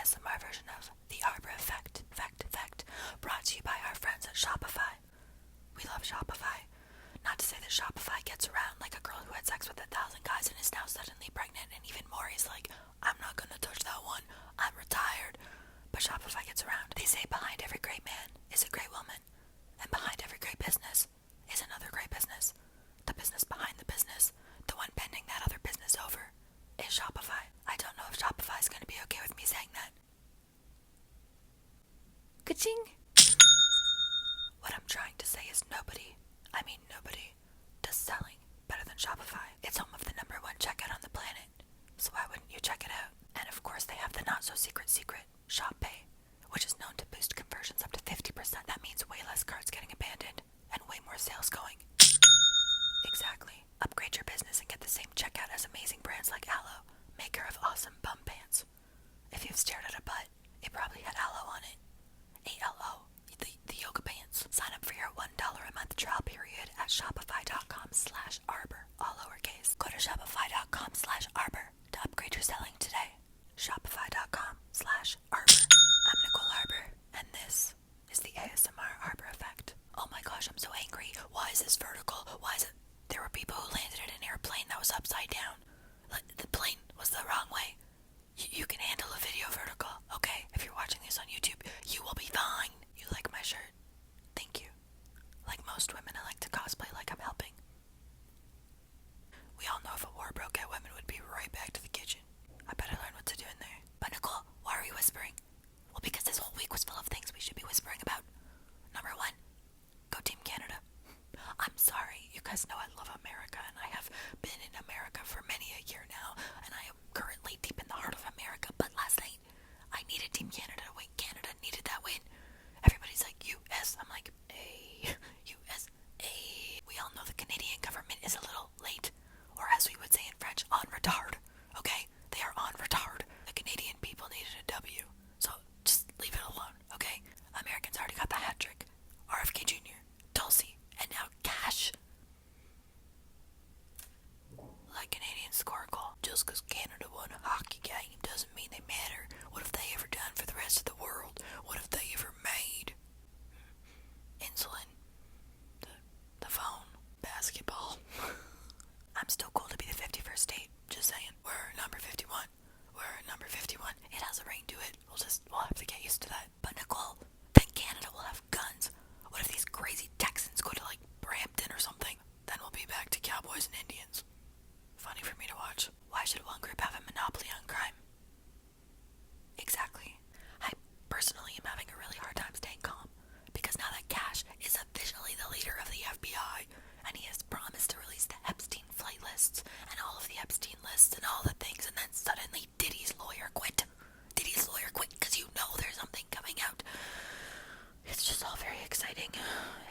ASMR version of the Arbour Effect, brought to you by our friends at Shopify. We love Shopify. Not to say that Shopify gets around like a girl who had sex with 1,000 guys and is now suddenly pregnant, and even more, he's like, I'm not gonna touch that one, I'm retired. But Shopify gets around. They say behind every great man is a great woman, and behind every great business is another great business. The business behind the business, the one bending that other business over, is Shopify. I don't know if Shopify is going to be okay with me saying that. Ka-ching! What I'm trying to say is nobody does selling better than Shopify. It's home of the #1 checkout on the planet, so why wouldn't you check it out? And of course they have the not-so-secret Shop Pay, which is known to boost conversions up to 50%. That means way less carts getting abandoned and way more sales going. Exactly. Upgrade your business and get the same checkout as amazing brands like Aloe, maker of awesome bum pants. If you've stared at a butt, it probably had aloe on it. ALO, the yoga pants. Sign up for your $1 a month trial period at shopify.com/Arbour, all lowercase. Go to shopify.com/Arbour to upgrade your selling today. Shopify.com/Arbour. I'm Nicole Arbour, and this is the ASMR Arbour Effect. Oh my gosh, I'm so angry. Why is this vertical? Why is it? There were people who landed in an airplane that was upside down. The plane was the wrong way. You can handle a video vertical, okay? If you're watching this on YouTube, you will be fine. You like my shirt? Thank you. Like most women, I like to cosplay like I'm helping. We all know if a war broke out, women would be right back to the kitchen. I better learn what to do in there. But Nicole, why are we whispering? Well, because this whole week was full of things we should be whispering about. Number 1, go Team Canada. I'm sorry, you guys know I love America, and I have been in America for many a year now, and I am currently deep in the heart of America, but last night, I needed Team Canada to win. Canada needed that win. Everybody's like, U.S. I'm like, A, U.S., A. We all know the Canadian government is a little late, or as we would say in French, en retard, okay? They are en retard. The Canadian people needed a W, so just leave it alone, okay? Americans already got the hat trick. RFK Jr., Tulsi, and now Cash. Like Canadians score a goal. Just because Canada won a hockey game doesn't mean they matter. What have they ever done for the rest of the world? What have they ever made? Insulin. The phone. Basketball. I'm still cool to be the 51st state. Just saying. We're number 51. We're number 51. It has a ring to it. We'll have to get used to that. But Nicole, then Canada will have guns. What if these crazy Texans go to like Brampton or something? Then we'll be back to cowboys and Indians. Funny for me to watch. Why should one group have a monopoly on crime? Exactly. I personally am having a really hard time staying calm, because now that Cash is officially the leader of the FBI, and he has promised to release the Epstein flight lists, and all of the Epstein lists, and all the things, and then suddenly Diddy's lawyer quit. Diddy's lawyer quit because you know there's something coming out. It's just all very exciting.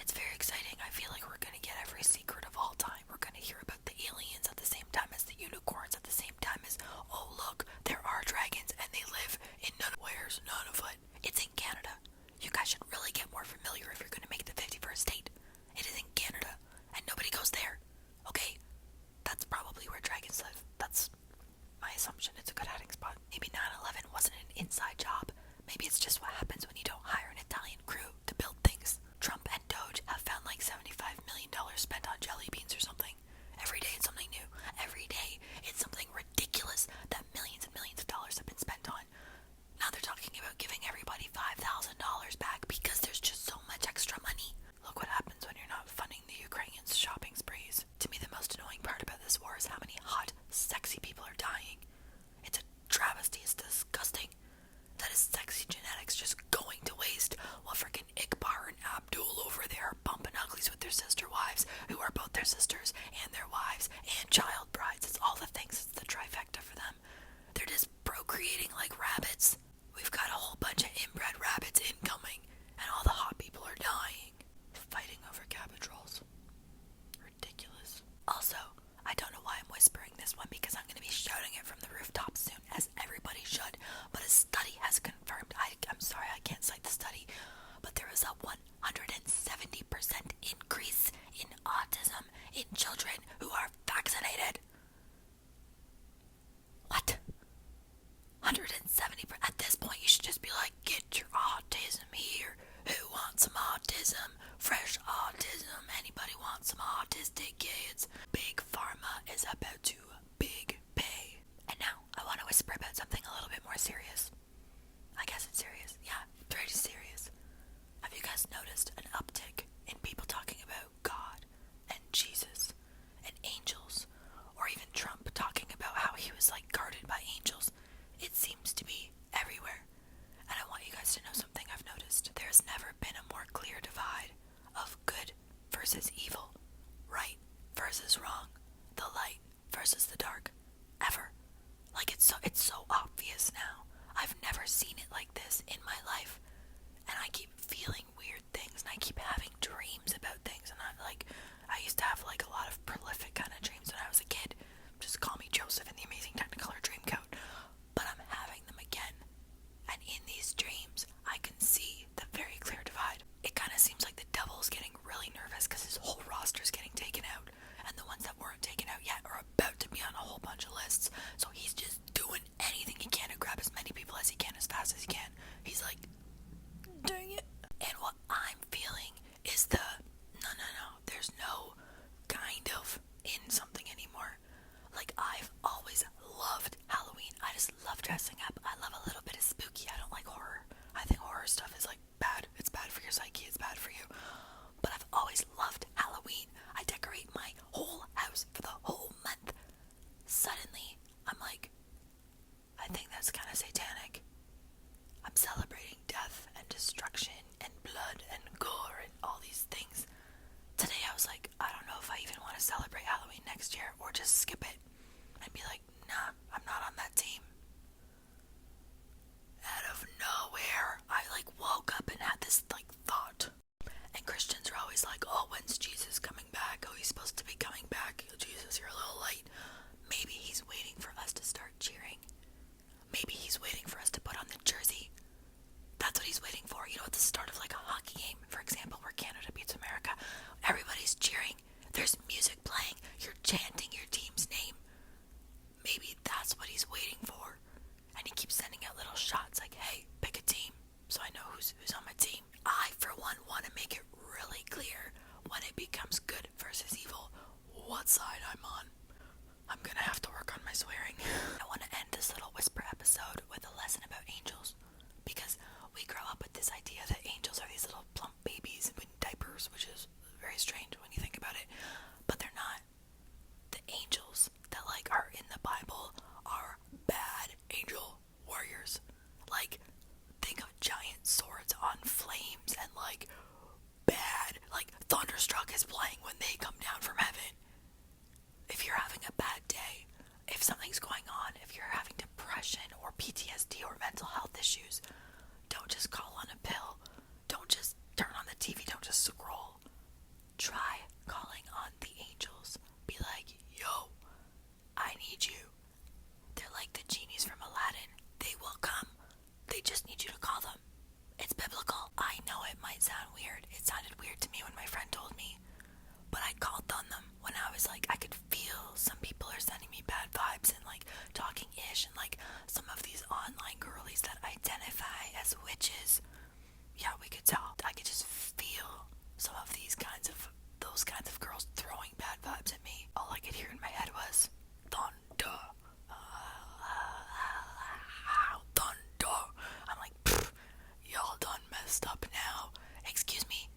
It's very exciting. I feel like we're going to get every secret of all time. We're going to hear about the aliens at the same time as the unicorns, at the same time as, oh look, there are dragons and they live in Where's Nunavut? It's in Canada. You guys should really get more familiar if you're going to make the 51st state. It is in Canada, and nobody goes there. Okay? That's probably where dragons live. That's my assumption. It's a good hiding spot. Maybe 9/11 wasn't an inside job. Maybe it's just what happens when you don't hire an Italian crew to build things. Trump and Doge have found like $75 million spent on jelly beans or something. Every day it's something new. Every day it's something ridiculous that millions and millions of dollars have been spent on. Now they're talking about giving everybody $5,000 back because there's just so much extra money. Look what happens when you're not funding the Ukrainians' shopping sprees. To me, the most annoying part about this war is how many hot, sexy people are dying. It's a travesty. It's disgusting. That is sexy genetics just going to waste while freaking Iqbar and Abdul over there are bumping uglies with their sister wives, who are both their sisters and their wives and child brides. It's all the things. It's the trifecta for them. They're just procreating like rabbits. We've got a whole bunch of inbred rabbits incoming, and all the hot people are dying. Fighting over cabbage rolls. Ridiculous. Also, I don't know why I'm whispering this one, because I'm going to be shouting it from the rooftops soon, as everybody should, but a study has confirmed, I'm sorry I can't cite the study, but there is a 170% increase in autism in children who are vaccinated. What? 170%? At this point, you some autistic kids. Big pharma is about to big pay. And now I want to whisper about something a little bit more serious. I guess it's serious. Yeah, pretty serious. Have you guys noticed an uptick in people talking about God and Jesus and angels, or even Trump talking about how he was like guarded by angels? It seems to be everywhere. And I want you guys to know something I've noticed. There's never been a more clear divide of good versus evil, right versus wrong, the light versus the dark, ever. Like it's so obvious now. I've never seen it like this in my life. And I keep feeling weird things, and I keep having dreams about things, and I used to have like a lot of prolific kind of dreams when I was a kid. Just call me Joseph in the Amazing Technicolor Dreamcoat. But I'm having them again. And in these dreams, I can see the very clear divide. It kind of seems like the devil's getting really nervous because his whole roster's getting taken out, and the ones that weren't taken out yet are about to be on a whole bunch of lists. So he's just doing anything he can to grab as many people as he can as fast as he can. He's like, dang it. And what I'm feeling is no, there's no kind of in something anymore. Like, I've always loved Halloween. I just love dressing up. I love a little bit of spooky. I don't like horror. I think horror stuff is like bad. It's bad for your psyche. It's bad for you. But I've always loved Halloween. I decorate my whole house for the whole month. Suddenly, I'm like, I think that's kind of satanic. I'm celebrating death and destruction and blood and gore and all these things. Today I was like, I don't know if I even want to celebrate Halloween next year or just skip it and be like, nah, I'm not on that team. Out of nowhere, I like woke up and had this like thought. And Christians are always like, oh, when's Jesus coming back? Oh, he's supposed to be coming back. Oh, Jesus, you're a little late. Maybe he's waiting for us to start cheering. Maybe he's waiting for us to put on the jersey. That's what he's waiting for. You know, at the start of like a hockey game, for example, where Canada beats America, everybody's cheering. There's music playing. You're chanting your team's name. Maybe that's what he's waiting for. And he keeps sending out little shots like, hey, pick a team so I know who's on my team. I, for one, want to make it really clear when it becomes good versus evil, what side I'm on. I'm gonna have to work on my swearing. I want to end this little whisper episode with a lesson about angels, because we grow up with this idea that angels are these little plump babies in diapers, which is very strange when you think about it, but they're not. The angels that like are in the Bible are bad angel warriors. Like, think of giant swords on flames and like bad, like Thunderstruck is playing when they come down from heaven. If you're having a bad day, if something's going on, if you're having depression or PTSD or mental health issues, don't just call on a pill. Don't just turn on the TV. Don't just scroll. Try calling on the angels. Be like, yo, I need you. They're like the genies from Aladdin. They will come. They just need you to call them. It's biblical. I know it might sound weird. It sounded weird to me when my friend told me. But I called on them when I was like, I could feel some people are sending me bad vibes and like talking ish, and like some of these online girlies that identify as witches. Yeah, we could tell. I could just feel some of those kinds of girls throwing bad vibes at me. All I could hear in my head was thunder. Thunder. I'm like, y'all done messed up now. Excuse me,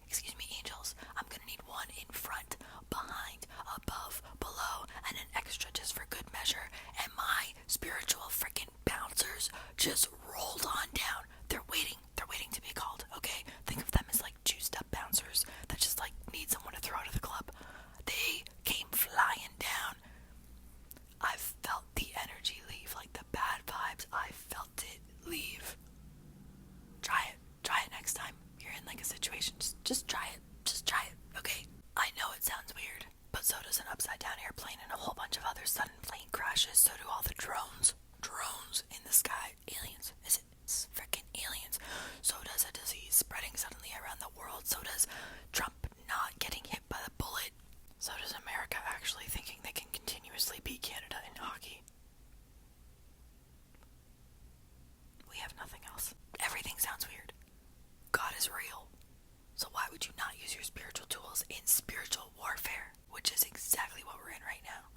angels. I'm gonna need one in front, behind, above, below, and an extra just for good measure. And my spiritual freaking bouncers just rolled on down. They're waiting to be called, okay? Think of them as like juiced up bouncers that just like need someone to throw to the club. They came flying down. I felt the energy leave, like the bad vibes. I felt it leave. Try it next time you're in like a situation. Just try it, okay? I know it sounds weird, but so does an upside down airplane and a whole bunch of other sudden plane crashes. So do all the drones in the sky. Aliens. It's freaking aliens. So does a disease spreading suddenly around the world. So does Trump not getting hit by the bullet. So does America actually thinking they can continuously beat Canada in hockey. We have nothing else. Everything sounds weird. God is real. So why would would you not use your spiritual tools in spiritual warfare, which is exactly what we're in right now.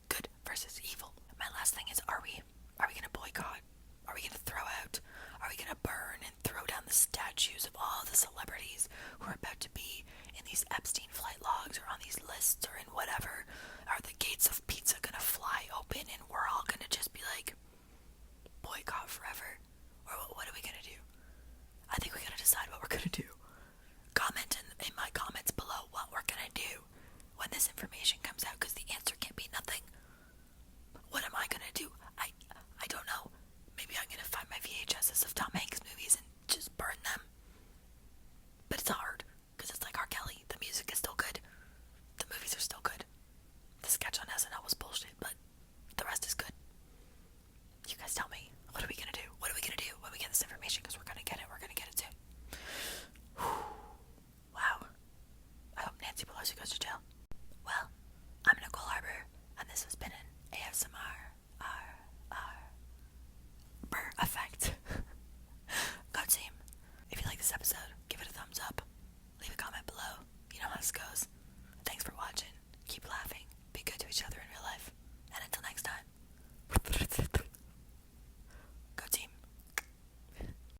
Good versus evil. My last thing is, are we gonna boycott? Are we gonna throw out? Are we gonna burn and throw down the statues of all the celebrities who are about to be in these Epstein flight logs or on these lists or in whatever? Are the gates of pizza gonna fly open and we're all gonna just be like,